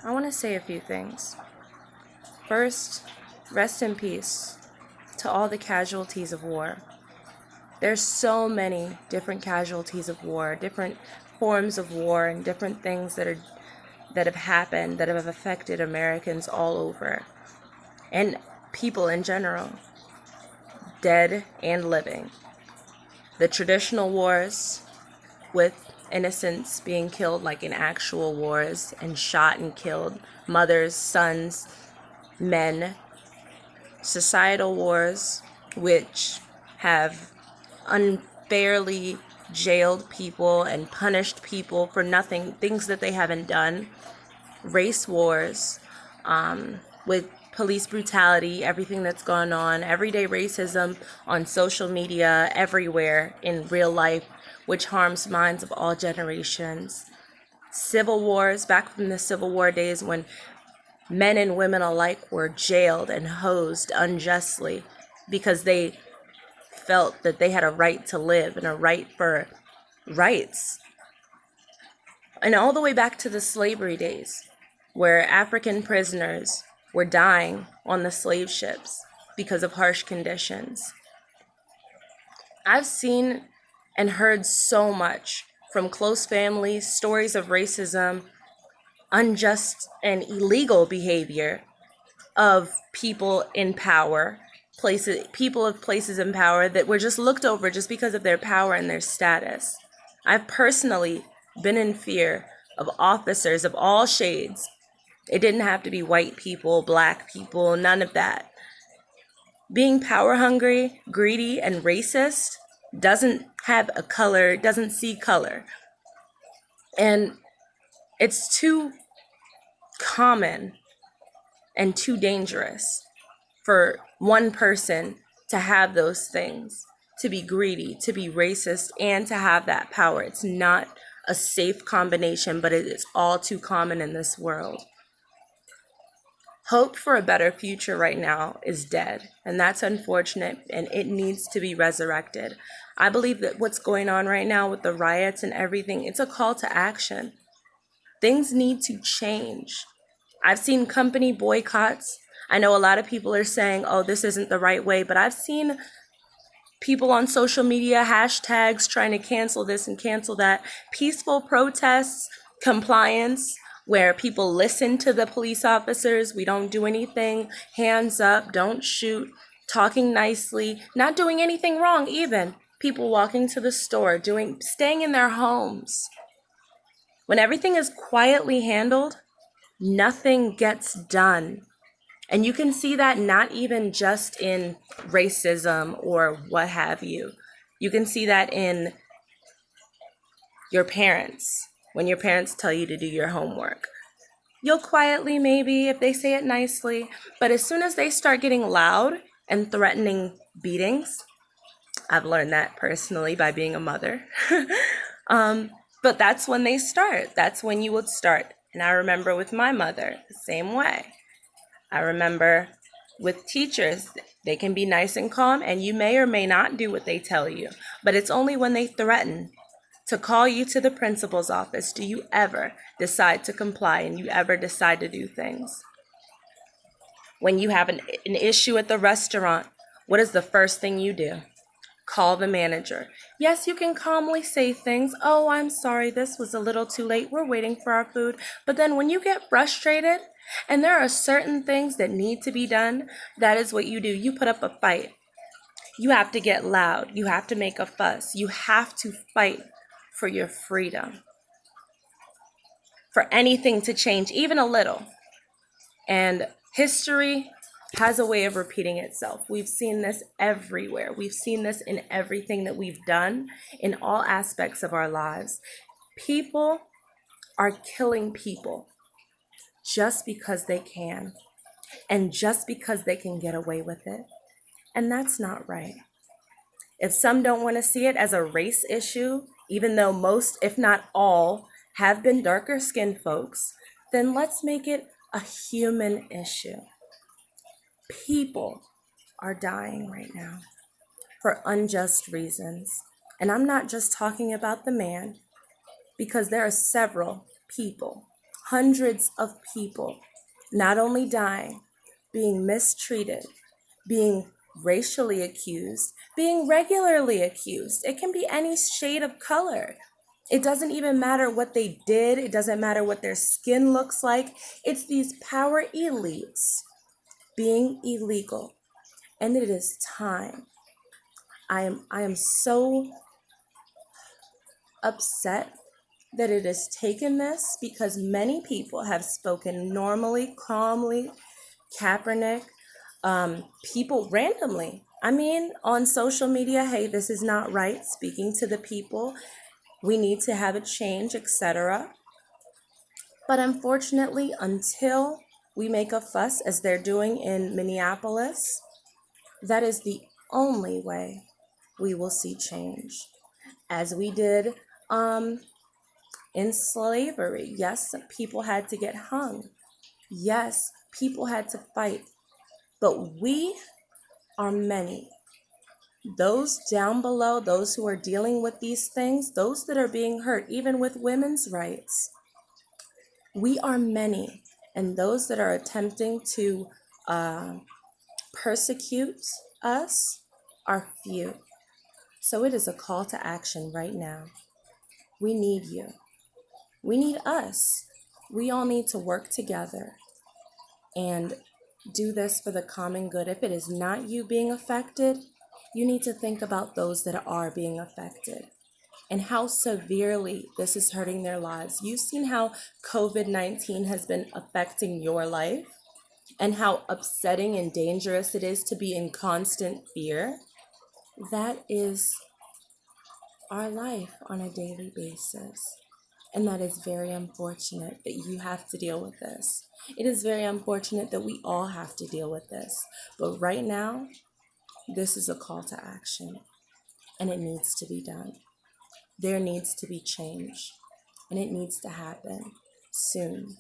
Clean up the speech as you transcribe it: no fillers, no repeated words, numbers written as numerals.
I want to say a few things. First, rest in peace to all the casualties of war. There's so many different casualties of war, different forms of war, and different things that have happened that have affected Americans all over, and people in general, dead and living. The traditional wars, with innocents being killed like in actual wars and shot and killed, mothers, sons, men. Societal wars, which have unfairly jailed people and punished people for nothing, things that they haven't done. Race wars, with police brutality, everything that's gone on, everyday racism on social media, everywhere in real life, which harms minds of all generations. Civil wars, back from the Civil War days when men and women alike were jailed and hosed unjustly because they felt that they had a right to live and a right for rights. And all the way back to the slavery days, where African prisoners were dying on the slave ships because of harsh conditions. I've seen and heard so much from close families, stories of racism, unjust and illegal behavior of people in power, people of places in power that were just looked over just because of their power and their status. I've personally been in fear of officers of all shades. It didn't have to be white people, black people, none of that. Being power hungry, greedy, and racist doesn't have a color, doesn't see color. And it's too common and too dangerous for one person to have those things, to be greedy, to be racist, and to have that power. It's not a safe combination, but it is all too common in this world. Hope for a better future right now is dead, and that's unfortunate, and it needs to be resurrected. I believe that what's going on right now with the riots and everything, it's a call to action. Things need to change. I've seen company boycotts. I know a lot of people are saying, oh, this isn't the right way, but I've seen people on social media, hashtags trying to cancel this and cancel that. Peaceful protests, compliance, where people listen to the police officers. We don't do anything, hands up, don't shoot, talking nicely, not doing anything wrong even. People walking to the store, staying in their homes. When everything is quietly handled, nothing gets done. And you can see that not even just in racism or what have you. You can see that in your parents, when your parents tell you to do your homework. You'll quietly, maybe, if they say it nicely, but as soon as they start getting loud and threatening beatings, I've learned that personally by being a mother, but that's when they start. That's when you would start. And I remember with my mother, the same way. I remember with teachers, they can be nice and calm, and you may or may not do what they tell you, but it's only when they threaten to call you to the principal's office do you ever decide to comply and you ever decide to do things. When you have an issue at the restaurant, what is the first thing you do? Call the manager. Yes, you can calmly say things. Oh, I'm sorry, this was a little too late. We're waiting for our food. But then when you get frustrated and there are certain things that need to be done, that is what you do. You put up a fight. You have to get loud. You have to make a fuss. You have to fight for your freedom, for anything to change, even a little. And history has a way of repeating itself. We've seen this everywhere. We've seen this in everything that we've done in all aspects of our lives. People are killing people just because they can, and just because they can get away with it. And that's not right. If some don't want to see it as a race issue, even though most, if not all, have been darker skinned folks, then let's make it a human issue. People are dying right now for unjust reasons. And I'm not just talking about the man, because there are several people, hundreds of people not only dying, being mistreated, being racially accused, being regularly accused. It can be any shade of color. It doesn't even matter what they did. It doesn't matter what their skin looks like. It's these power elites being illegal. And it is time. I am so upset that it has taken this, because many people have spoken normally, calmly. Kaepernick, people randomly. I mean, on social media, hey, this is not right, speaking to the people. We need to have a change, etc. But unfortunately, until we make a fuss, as they're doing in Minneapolis, that is the only way we will see change. As we did in slavery. Yes, people had to get hung. Yes, people had to fight. But we are many. Those down below, those who are dealing with these things, those that are being hurt, even with women's rights, we are many. And those that are attempting to persecute us are few. So it is a call to action right now. We need you. We need us. We all need to work together and do this for the common good. If it is not you being affected, you need to think about those that are being affected and how severely this is hurting their lives. You've seen how COVID-19 has been affecting your life and how upsetting and dangerous it is to be in constant fear. That is our life on a daily basis. And that is very unfortunate that you have to deal with this. It is very unfortunate that we all have to deal with this. But right now, this is a call to action, and it needs to be done. There needs to be change, and it needs to happen soon.